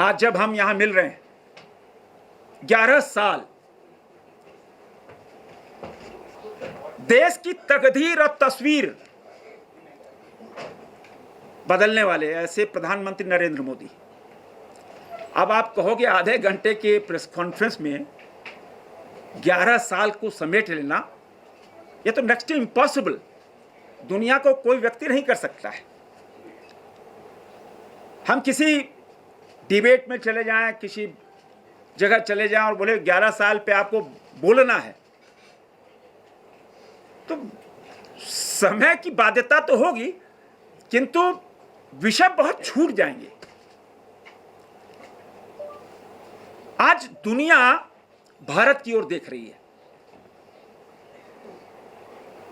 आज जब हम यहां मिल रहे हैं, 11 साल देश की तकदीर और तस्वीर बदलने वाले ऐसे प्रधानमंत्री नरेंद्र मोदी। अब आप कहोगे आधे घंटे के प्रेस कॉन्फ्रेंस में 11 साल को समेट लेना, यह तो नेक्स्ट टू इम्पॉसिबल, दुनिया को कोई व्यक्ति नहीं कर सकता है। हम किसी डिबेट में चले जाएं, किसी जगह चले जाएं और बोले 11 साल पे आपको बोलना है, तो समय की बाध्यता तो होगी, किंतु विषय बहुत छूट जाएंगे। आज दुनिया भारत की ओर देख रही है।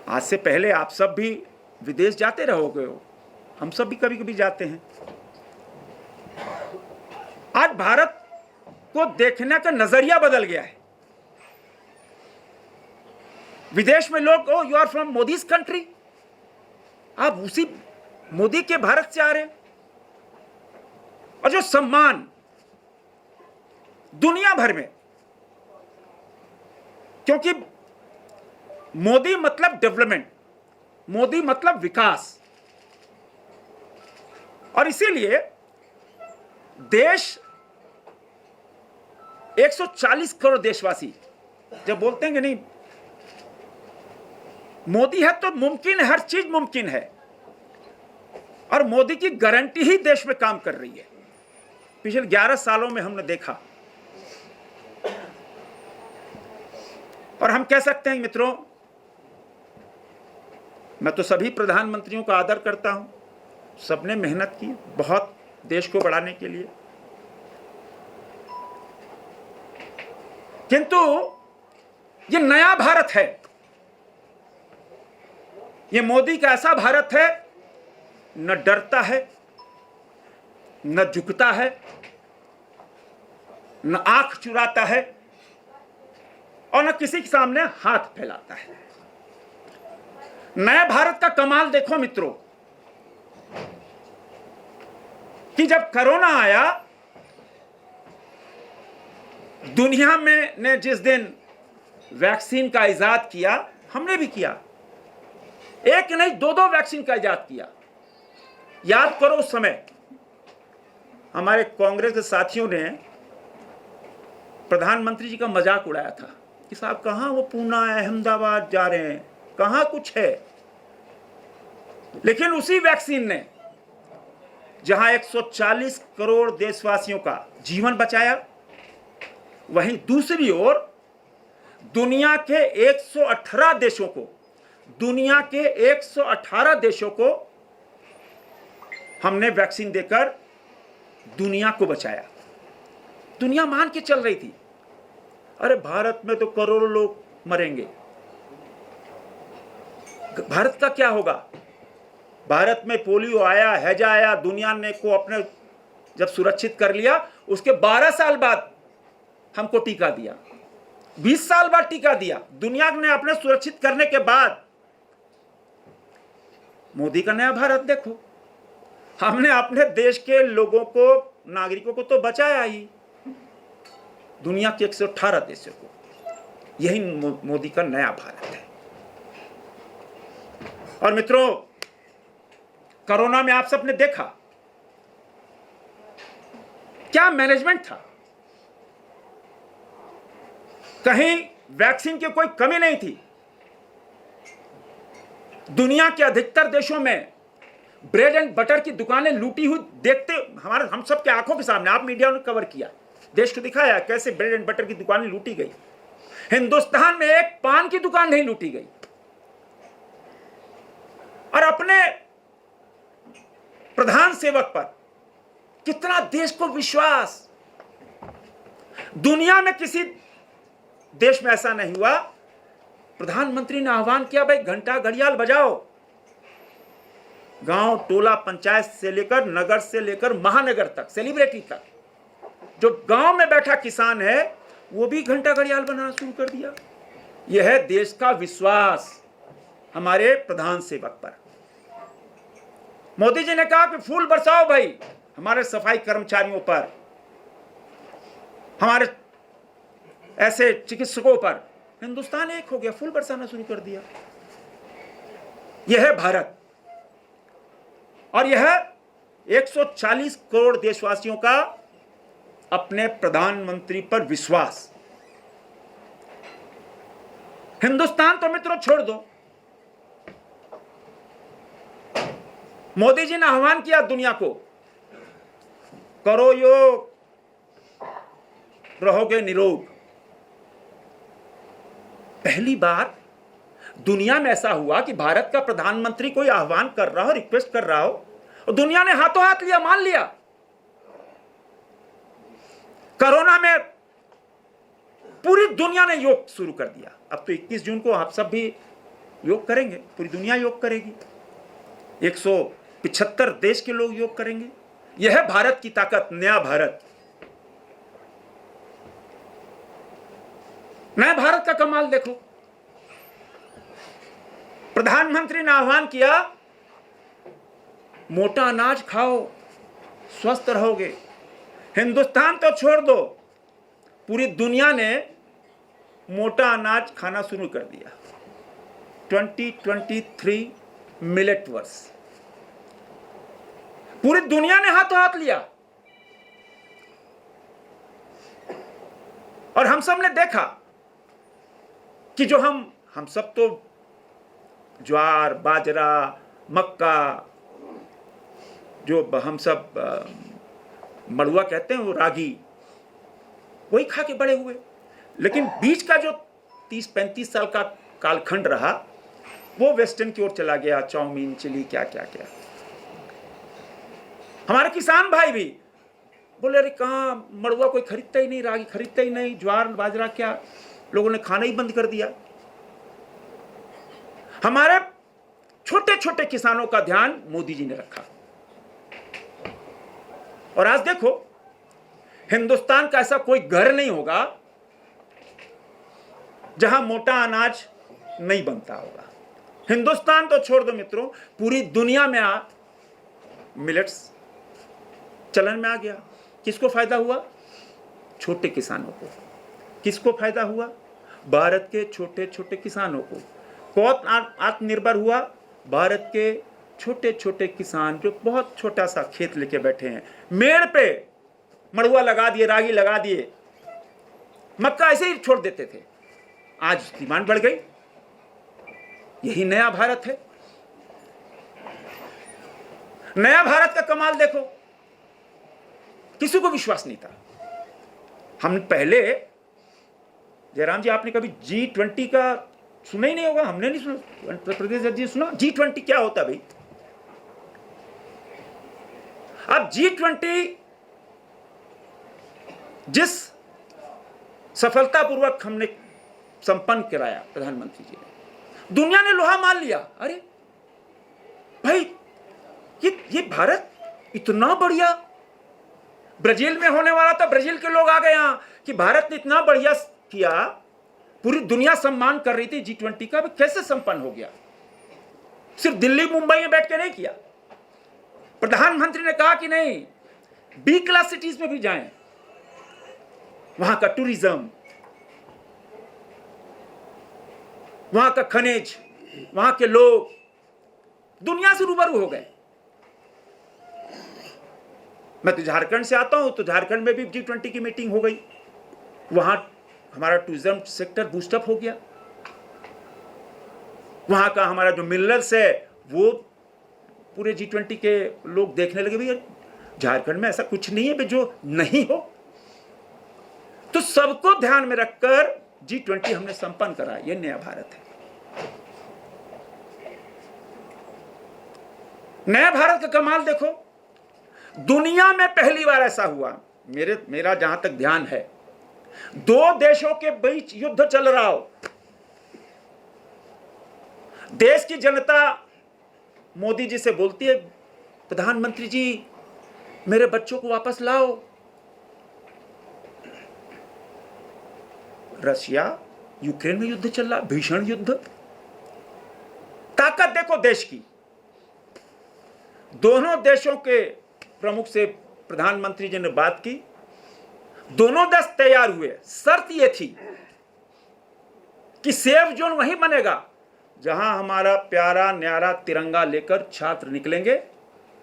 आज से पहले आप सब भी विदेश जाते रहोगे हो, हम सब भी कभी कभी जाते हैं। आज भारत को देखने का नजरिया बदल गया है। विदेश में लोग, oh you are from Modi's country, आप उसी मोदी के भारत से आ रहे हैं। और जो सम्मान दुनिया भर में, क्योंकि मोदी मतलब डेवलपमेंट, मोदी मतलब विकास, और इसीलिए देश 140 करोड़ देशवासी जब बोलते हैं कि नहीं मोदी है तो मुमकिन है, हर चीज मुमकिन है, और मोदी की गारंटी ही देश में काम कर रही है। पिछले 11 सालों में हमने देखा, और हम कह सकते हैं मित्रों, मैं तो सभी प्रधानमंत्रियों का आदर करता हूं, सबने मेहनत की बहुत देश को बढ़ाने के लिए, किंतु ये नया भारत है। ये मोदी का ऐसा भारत है, न डरता है, न झुकता है, न आंख चुराता है, और न किसी के सामने हाथ फैलाता है। नए भारत का कमाल देखो मित्रों, कि जब कोरोना आया, दुनिया में ने जिस दिन वैक्सीन का इजाद किया, हमने भी किया, एक नहीं दो वैक्सीन का इजाद किया। याद करो उस समय हमारे कांग्रेस के साथियों ने प्रधानमंत्री जी का मजाक उड़ाया था कि साहब कहां वो पूना अहमदाबाद जा रहे हैं, कहां कुछ है। लेकिन उसी वैक्सीन ने जहां 140 करोड़ देशवासियों का जीवन बचाया, वहीं दूसरी ओर दुनिया के 118 देशों को, दुनिया के 118 देशों को हमने वैक्सीन देकर दुनिया को बचाया। दुनिया मान के चल रही थी, अरे भारत में तो करोड़ों लोग मरेंगे, भारत का क्या होगा। भारत में पोलियो आया, हैजा आया, दुनिया ने को अपने जब सुरक्षित कर लिया, उसके 12 साल बाद हमको टीका दिया, 20 साल बाद टीका दिया। दुनिया ने अपने सुरक्षित करने के बाद मोदी का नया भारत देखो, हमने अपने देश के लोगों को, नागरिकों को तो बचाया ही, दुनिया के 118 देशों को। यही मोदी का नया भारत है। और मित्रों, कोरोना में आप सबने देखा क्या मैनेजमेंट था। कहीं वैक्सीन की कोई कमी नहीं थी। दुनिया के अधिकतर देशों में ब्रेड एंड बटर की दुकानें लूटी हुई देखते हम सब के आंखों के सामने, आप मीडिया ने कवर किया, देश को दिखाया कैसे ब्रेड एंड बटर की दुकानें लूटी गई। हिंदुस्तान में एक पान की दुकान नहीं लूटी गई। और अपने प्रधान सेवक पर कितना देश को विश्वास। दुनिया में किसी देश में ऐसा नहीं हुआ। प्रधानमंत्री ने आह्वान किया, भाई घंटा घड़ियाल बजाओ, गांव टोला पंचायत से लेकर नगर से लेकर महानगर तक, सेलिब्रिटी तक, जो गांव में बैठा किसान है वो भी घंटा घड़ियाल बनाना शुरू कर दिया। यह है देश का विश्वास हमारे प्रधान सेवक पर। मोदी जी ने कहा कि फूल बरसाओ भाई हमारे सफाई कर्मचारियों पर, हमारे ऐसे चिकित्सकों पर, हिंदुस्तान एक हो गया, फूल बरसाना शुरू कर दिया। यह है भारत, और यह 140 करोड़ देशवासियों का अपने प्रधानमंत्री पर विश्वास। हिंदुस्तान तो मित्रों छोड़ दो, मोदी जी ने आह्वान किया दुनिया को, करो योग, रहोगे निरोग। पहली बार दुनिया में ऐसा हुआ कि भारत का प्रधानमंत्री कोई आह्वान कर रहा हो, रिक्वेस्ट कर रहा हो, और दुनिया ने हाथों हाथ लिया, मान लिया। कोरोना में पूरी दुनिया ने योग शुरू कर दिया। अब तो 21 जून को आप सब भी योग करेंगे, पूरी दुनिया योग करेगी, 175 देश के लोग योग करेंगे। यह है भारत की ताकत, नया भारत। नए भारत का कमाल देखो। प्रधानमंत्री ने आह्वान किया, मोटा अनाज खाओ, स्वस्थ रहोगे। हिंदुस्तान तो छोड़ दो, पूरी दुनिया ने मोटा अनाज खाना शुरू कर दिया। 2023 मिलेट वर्ष, पूरी दुनिया ने हाथों हाथ लिया। और हम सब ने देखा कि जो हम सब तो ज्वार, बाजरा, मक्का, जो हम सब मड़ुआ कहते हैं, वो रागी, वही खा के बड़े हुए। लेकिन बीच का जो 30-35 साल का कालखंड रहा, वो वेस्टर्न की ओर चला गया, चाउमीन, चिली, क्या क्या क्या। हमारे किसान भाई भी बोले, अरे कहाँ मड़ुआ कोई खरीदता ही नहीं, रागी खरीदता ही नहीं, ज्वार बाजरा क्या, लोगों ने खाना ही बंद कर दिया। हमारे छोटे छोटे किसानों का ध्यान मोदी जी ने रखा। और आज देखो, हिंदुस्तान का ऐसा कोई घर नहीं होगा जहां मोटा अनाज नहीं बनता होगा। हिंदुस्तान तो छोड़ दो मित्रों, पूरी दुनिया में मिलेट्स चलन में आ गया। किसको फायदा हुआ? छोटे किसानों को। किसको फायदा हुआ? भारत के छोटे छोटे किसानों को। कौन आत्मनिर्भर हुआ? भारत के छोटे छोटे किसान, जो बहुत छोटा सा खेत लेके बैठे हैं, मेड़ पे मड़ुआ लगा दिए, रागी लगा दिए, मक्का ऐसे ही छोड़ देते थे। आज डिमांड बढ़ गई। यही नया भारत है। नया भारत का कमाल देखो। किसी को विश्वास नहीं था। हम पहले, जयराम जी, आपने कभी G20 का सुना ही नहीं होगा, हमने नहीं सुना, प्रदेश जी सुना G20 क्या होता भाई? अब G20 जिस सफलतापूर्वक हमने संपन्न कराया, प्रधानमंत्री जी ने, दुनिया ने लोहा मान लिया। अरे भाई, ये भारत इतना बढ़िया, ब्राजील में होने वाला था, ब्राजील के लोग आ गए यहां कि भारत ने इतना बढ़िया किया, पूरी दुनिया सम्मान कर रही थी G20 का, कैसे संपन्न हो गया? सिर्फ दिल्ली मुंबई में बैठ के नहीं किया। प्रधानमंत्री ने कहा कि नहीं, बी क्लास सिटीज में भी जाएं, वहां का टूरिज्म, वहां का खनिज, वहां के लोग दुनिया से रूबरू हो गए। मैं तो झारखंड से आता हूं, तो झारखंड में भी G20 की मीटिंग हो गई। वहां हमारा टूरिज्म सेक्टर बूस्टअप हो गया। वहां का हमारा जो मिलर्स है, वो पूरे G20 के लोग देखने लगे, भैया झारखंड में ऐसा कुछ नहीं है जो नहीं हो। तो सबको ध्यान में रखकर G20 हमने संपन्न करा। यह नया भारत है। नया भारत का कमाल देखो। दुनिया में पहली बार ऐसा हुआ, मेरा जहां तक ध्यान है, दो देशों के बीच युद्ध चल रहा हो, देश की जनता मोदी जी से बोलती है, प्रधानमंत्री जी मेरे बच्चों को वापस लाओ। रशिया यूक्रेन में युद्ध चल रहा, भीषण युद्ध। ताकत देखो देश की। दोनों देशों के प्रमुख से प्रधानमंत्री जी ने बात की। दोनों दस तैयार हुए। शर्त यह थी कि सेफ जोन वहीं बनेगा जहां हमारा प्यारा न्यारा तिरंगा लेकर छात्र निकलेंगे,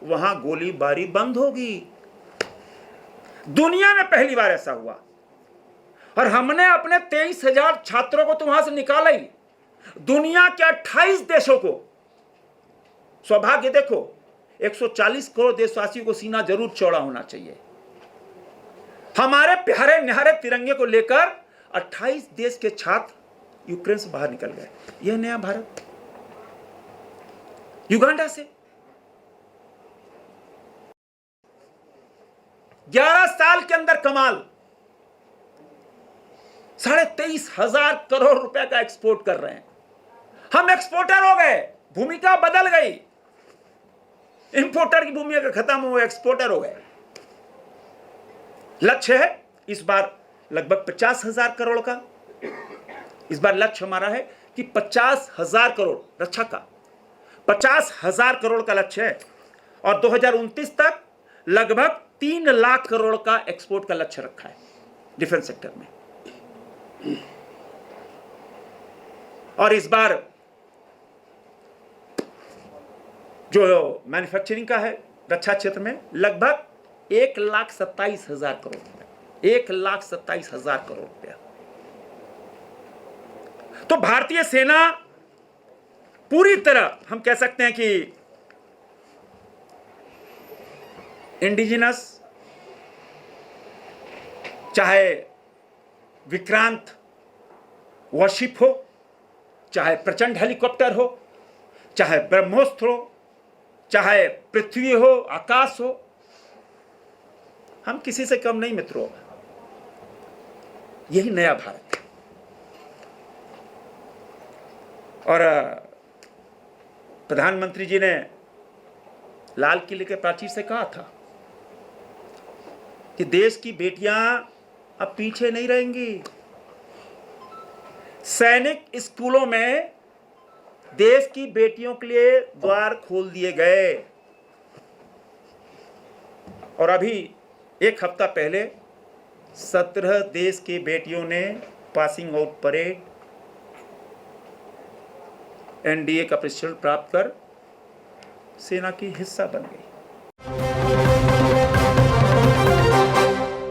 वहां गोलीबारी बंद होगी। दुनिया में पहली बार ऐसा हुआ और हमने अपने 23,000 छात्रों को तो वहां से निकाला ही, दुनिया के 28 देशों को। सौभाग्य देखो, 140 करोड़ देशवासियों को सीना जरूर चौड़ा होना चाहिए। हमारे प्यारे न्यारे तिरंगे को लेकर 28 देश के छात्र यूक्रेन से बाहर निकल गए। यह नया भारत। युगांडा से 11 साल के अंदर कमाल, 23,500 करोड़ रुपए का एक्सपोर्ट कर रहे हैं। हम एक्सपोर्टर हो गए, भूमिका बदल गई। इंपोर्टर की भूमिका खत्म हो, एक्सपोर्टर हो गए। लक्ष्य है इस बार लगभग 50,000 करोड़ का। इस बार लक्ष्य हमारा है कि 50,000 करोड़, रक्षा का 50,000 करोड़ का लक्ष्य है और 2029 तक लगभग 3 लाख करोड़ का एक्सपोर्ट का लक्ष्य रखा है डिफेंस सेक्टर में। और इस बार जो मैन्युफैक्चरिंग का है रक्षा क्षेत्र में लगभग 1,27,000 करोड़ रुपया, 1,27,000 करोड़ रुपया। तो भारतीय सेना पूरी तरह हम कह सकते हैं कि इंडिजिनस, चाहे विक्रांत वॉरशिप हो, चाहे प्रचंड हेलीकॉप्टर हो, चाहे ब्रह्मोस्त्र हो, चाहे पृथ्वी हो, आकाश हो, हम किसी से कम नहीं मित्रों। यही नया भारत है। और प्रधानमंत्री जी ने लाल किले के प्राचीर से कहा था कि देश की बेटियां अब पीछे नहीं रहेंगी। सैनिक स्कूलों में देश की बेटियों के लिए द्वार खोल दिए गए और अभी एक हफ्ता पहले 17 देश की बेटियों ने पासिंग आउट परेड एनडीए का प्रशिक्षण प्राप्त कर सेना की हिस्सा बन गई।